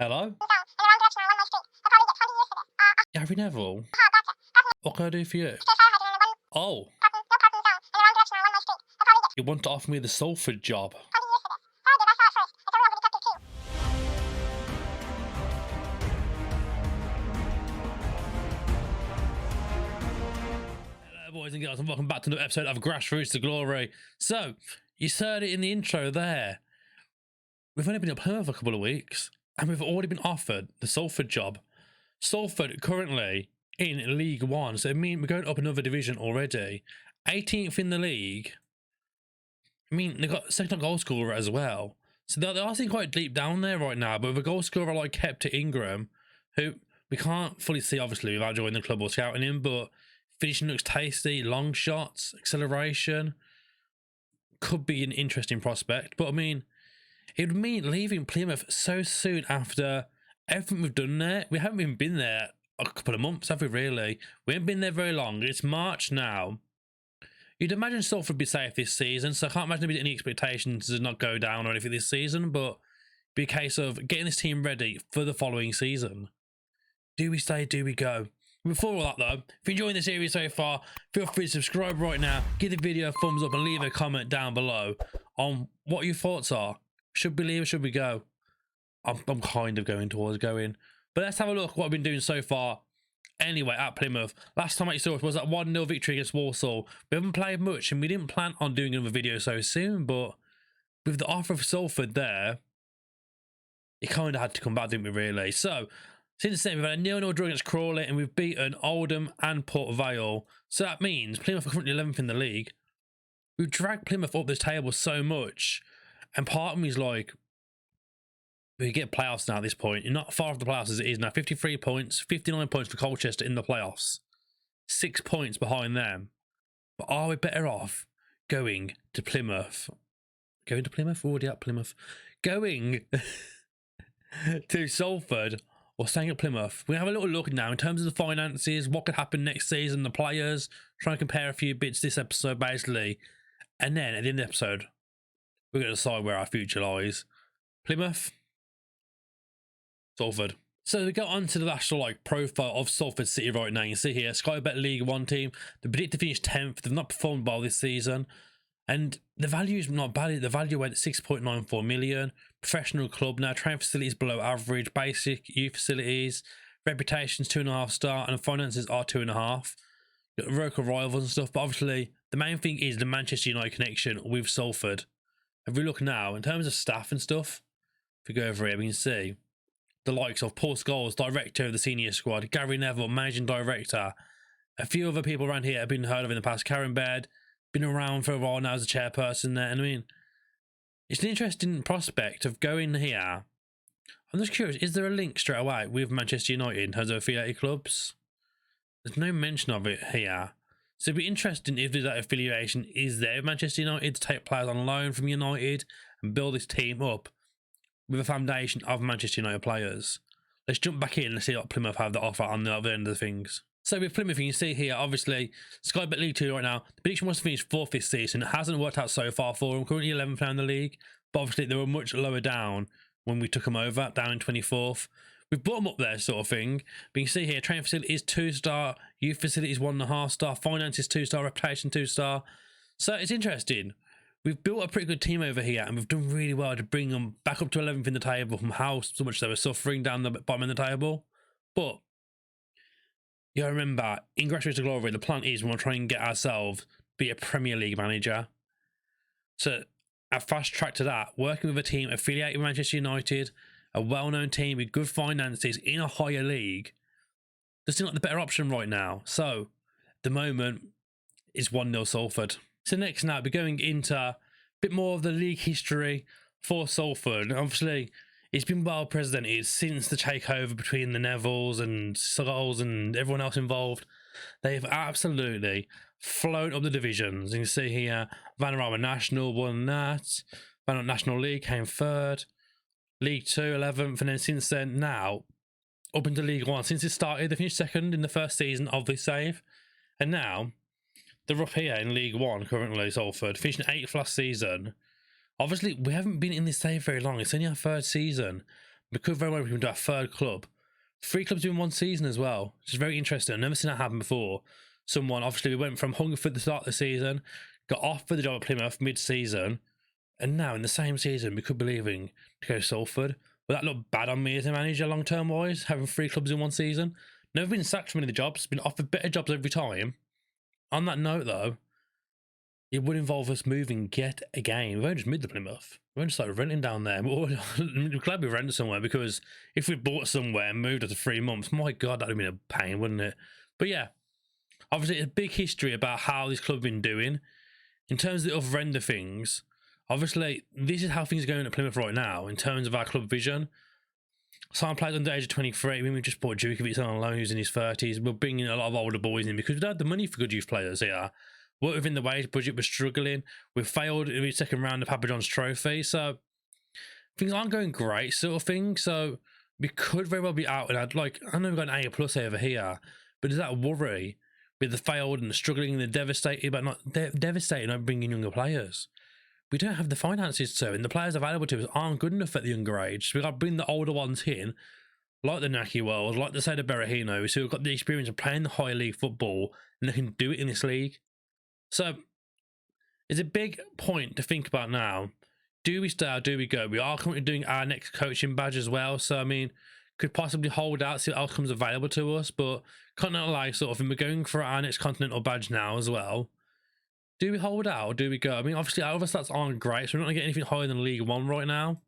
Hello? Gary Neville? What can I do for you? Oh. You want to offer me the Salford job? Hello boys and girls, and welcome back to another episode of Grassroots to Glory. So, you heard it in the intro there. We've only been at Plymouth for a couple of weeks, and we've already been offered the Salford job. Salford currently in League One, so I mean we're going up another division already. 18th in the league. I mean, they've got second goal scorer as well. So they're actually quite deep down there right now, but with a goal scorer like Kept Ingram, who we can't fully see obviously without joining the club or scouting him, but finishing looks tasty, long shots, acceleration, could be an interesting prospect. But I mean, it would mean leaving Plymouth so soon after everything we've done there. We haven't even been there a couple of months, have we really? We haven't been there very long. It's March now. You'd imagine Salford would be safe this season, so I can't imagine there being any expectations to not go down or anything this season, but be a case of getting this team ready for the following season. Do we stay? Do we go? Before all that though, if you're enjoying the series so far, feel free to subscribe right now, give the video a thumbs up and leave a comment down below on what your thoughts are. Should we leave or should we go? I'm kind of going towards going. But let's have a look at what I've been doing so far. Anyway, at Plymouth, last time I saw it was that 1-0 victory against Walsall. We haven't played much and we didn't plan on doing another video so soon, but with the offer of Salford there, it kind of had to come back, didn't we, really? So, since then, we've had a 0-0 draw against Crawley and we've beaten Oldham and Port Vale. So that means Plymouth are currently 11th in the league. We've dragged Plymouth up this table so much, and part of me is like, we get playoffs now at this point. You're not far off the playoffs as it is now. 53 points, 59 points for Colchester in the playoffs. 6 points behind them. But are we better off going to Plymouth? Going to Plymouth? We're already at Plymouth. Going to Salford or staying at Plymouth? We have a little look now in terms of the finances, what could happen next season, the players, try and compare a few bits this episode basically. And then at the end of the episode, we're going to decide where our future lies. Plymouth, Salford. So we go on to the actual profile of Salford City right now. You can see here, Sky Bet League One team. They predict to finish 10th. They've not performed well this season. And the value is not bad. The value went at 6.94 million. Professional club now. Training facilities below average. Basic youth facilities. Reputation's 2.5 star. And the finances are 2.5. Got local rivals and stuff. But obviously, the main thing is the Manchester United connection with Salford. If we look now, in terms of staff and stuff, if we go over here, we can see the likes of Paul Scholes, director of the senior squad, Gary Neville, managing director. A few other people around here have been heard of in the past. Karen Baird, been around for a while now as a chairperson there. And I mean, it's an interesting prospect of going here. I'm just curious, is there a link straight away with Manchester United in terms of affiliated clubs? There's no mention of it here. So it'd be interesting if that affiliation is there with Manchester United to take players on loan from United and build this team up with a foundation of Manchester United players. Let's jump back in and see what Plymouth have to offer on the other end of things. So with Plymouth, you can see here, obviously, Sky Bet League 2 right now, the prediction was to finish 4th this season. It hasn't worked out so far for them. Currently 11th now in the league, but obviously they were much lower down when we took them over, down in 24th. We've brought them up there, sort of thing. But you can see here, training facility is 2-star, youth facilities 1.5 star, finances 2-star, reputation 2-star. So it's interesting. We've built a pretty good team over here, and we've done really well to bring them back up to 11th in the table from how so much they were suffering down the bottom of the table. But you gotta remember, in Grassroots to Glory, the plan is we want to try and get ourselves to be a Premier League manager. So a fast track to that, working with a team affiliated with Manchester United, a well-known team with good finances in a higher league, there's still not the better option right now. So the moment is 1-0 Salford. So next now, we're going into a bit more of the league history for Salford. Obviously, it's been well presented since the takeover between the Nevilles and Scholes and everyone else involved. They've absolutely flown up the divisions. You can see here, Vanarama National won that. Vanarama National League came 3rd. League 2, 11th. And then since then, now, up into League 1. Since it started, they finished 2nd in the first season of this save. And now, they're up here in League 1 currently, Salford, finishing 8th last season. Obviously, we haven't been in this save very long. It's only our 3rd season. We could very well become our third club. 3 clubs in one season as well, which is very interesting. I've never seen that happen before. Obviously, we went from Hungerford at the start of the season, got offered the job at Plymouth mid-season, and now in the same season, we could be leaving to go to Salford. Would that look bad on me as a manager long-term wise, having 3 clubs in one season? Never been sacked from any of the jobs, been offered better jobs every time. On that note, though, it would involve us moving yet again. We won't just move to Plymouth. We won't just start renting down there. We're glad we rented somewhere, because if we bought somewhere and moved after 3 months, my God, that would have been a pain, wouldn't it? But yeah, obviously a big history about how this club have been doing. In terms of the render things, obviously this is how things are going at Plymouth right now in terms of our club vision. Some players under the age of 23. We just bought Djukovic on loan, who's in his 30s. We're bringing a lot of older boys in because we don't have the money for good youth players here. Work within the wage budget, we're struggling. We've failed in the second round of Papa John's Trophy, so things aren't going great, sort of thing. So we could very well be out, and I know we've got an A+ over here, but does that worry with the failed and the struggling and the devastated, but not devastated, not bringing younger players? We don't have the finances to, and the players available to us aren't good enough at the younger age. So we've got to bring the older ones in, like the Naki Wells, like the Sada Berahino, who've got the experience of playing the high league football, and they can do it in this league. So it's a big point to think about now. Do we stay or do we go? We are currently doing our next coaching badge as well. So, I mean, could possibly hold out, see what else comes available to us. But Continental Life sort of, and we're going for our next Continental badge now as well. Do we hold out or do we go? I mean, obviously, our other stats aren't great, so we're not going to get anything higher than League One right now.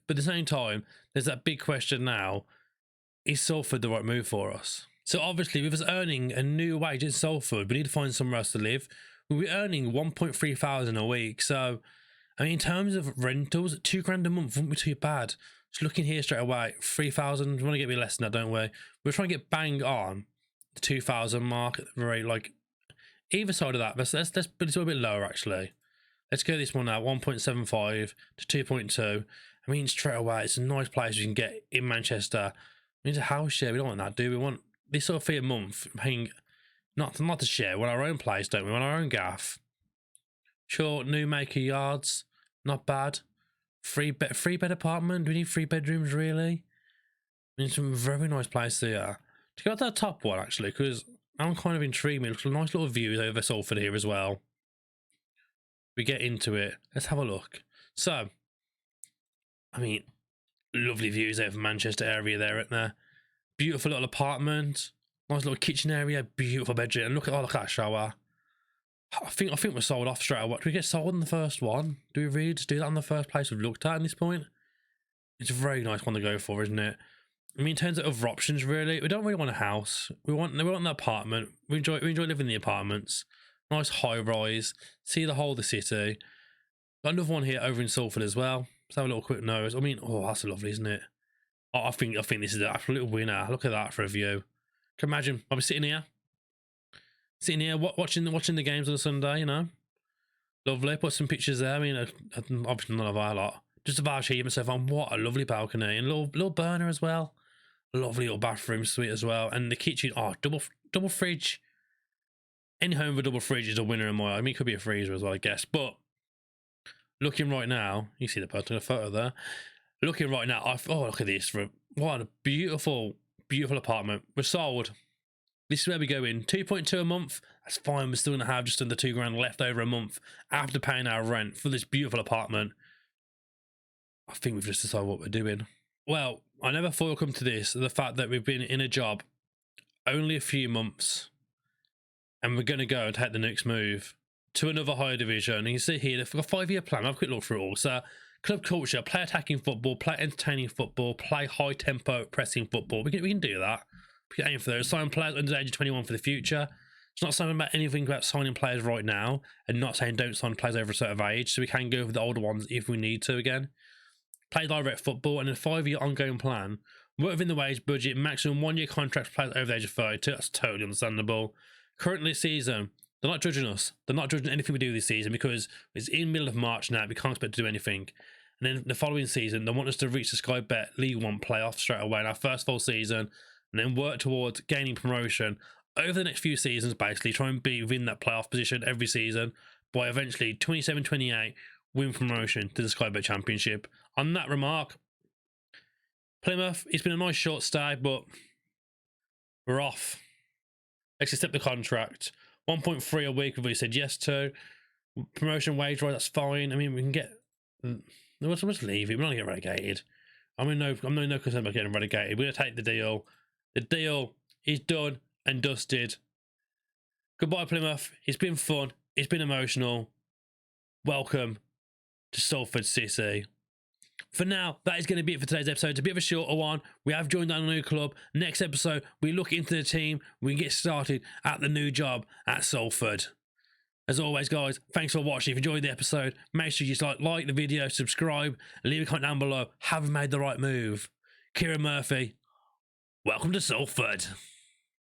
But at the same time, there's that big question now. Is Salford the right move for us? So, obviously, with us earning a new wage in Salford, we need to find somewhere else to live. We'll be earning 1.3 thousand a week. So, I mean, in terms of rentals, £2,000 a month wouldn't be too bad. Just looking here straight away, 3,000. We want to get me less than that, don't we? We're trying to get bang on the 2,000 mark at the very, either side of that. Let's put it a little bit lower, actually. Let's go this one now, 1.75 to 2.2. I mean, straight away, it's a nice place we can get in Manchester. I mean, it's a house share. We don't want that, do we? We want this sort of fee a month, paying not to share. We want our own place, don't we? We want our own gaff. Sure, new maker yards, not bad. Three bed apartment. Do we need 3 bedrooms, really? I mean, some very nice place here. To go to that top one, actually, because I'm kind of intrigued. It looks a nice little view over Salford here as well. We get into it. Let's have a look. So, I mean, lovely views over Manchester area there, isn't there? Beautiful little apartment. Nice little kitchen area. Beautiful bedroom. And look at that shower. I think we're sold off straight away. Do we get sold on the first one? Do we really just do that on the first place we've looked at this point? It's a very nice one to go for, isn't it? I mean, in terms of other options, really, we don't really want a house. We want an apartment. We enjoy living in the apartments. Nice high rise. See the whole of the city. Got another one here over in Salford as well. Let's have a little quick nose. I mean, oh, that's lovely, isn't it? Oh, I think this is an absolute winner. Look at that for a view. Can you imagine? I'll be sitting here watching the games on a Sunday, you know. Lovely. Put some pictures there. I mean, obviously none of our lot. Just to vouch here myself on what a lovely balcony and little burner as well. Lovely little bathroom suite as well, and the kitchen. Oh, double fridge. Any home with a double fridge is a winner in my eye. I mean, it could be a freezer as well, I guess. But looking right now, you see the personal photo there. Looking right now, oh, look at this! What a beautiful apartment. We're sold. This is where we go in. 2.2 a month. That's fine. We're still going to have just under £2,000 left over a month after paying our rent for this beautiful apartment. I think we've just decided what we're doing. Well, I never thought it would come to this. The fact that we've been in a job only a few months and we're going to go and take the next move to another higher division. And you see here, they've got a 5-year plan. I've quick look through it all. So, club culture, play attacking football, play entertaining football, play high tempo pressing football. We can do that. We can aim for those. Sign players under the age of 21 for the future. It's not something about anything about signing players right now and not saying don't sign players over a certain age. So we can go for the older ones if we need to again. Play direct football and a 5-year ongoing plan. Work within the wage budget, maximum 1-year contracts for players over the age of 32. That's totally understandable. Currently this season, they're not judging us. They're not judging anything we do this season because it's in the middle of March now. We can't expect to do anything. And then the following season, they want us to reach the Sky Bet League One playoff straight away in our first full season and then work towards gaining promotion over the next few seasons, basically try and be within that playoff position every season by eventually 27-28 win promotion to the Sky Bet Championship. On that remark, Plymouth, it's been a nice short stay, but we're off. Let's accept the contract. 1.3 a week we said yes to. Promotion wage rise, that's fine. I mean, we can get. Let's leave it. We're not going to get relegated. I'm no concern about getting relegated. We're going to take the deal. The deal is done and dusted. Goodbye, Plymouth. It's been fun. It's been emotional. Welcome to Salford City. For now, that is going to be it for today's episode. It's a bit of a shorter one. We have joined our new club. Next episode, we look into the team. We can get started at the new job at Salford. As always, guys, thanks for watching. If you enjoyed the episode, make sure you just like the video, subscribe, and leave a comment down below. Have we made the right move? Kieran Murphy, welcome to Salford.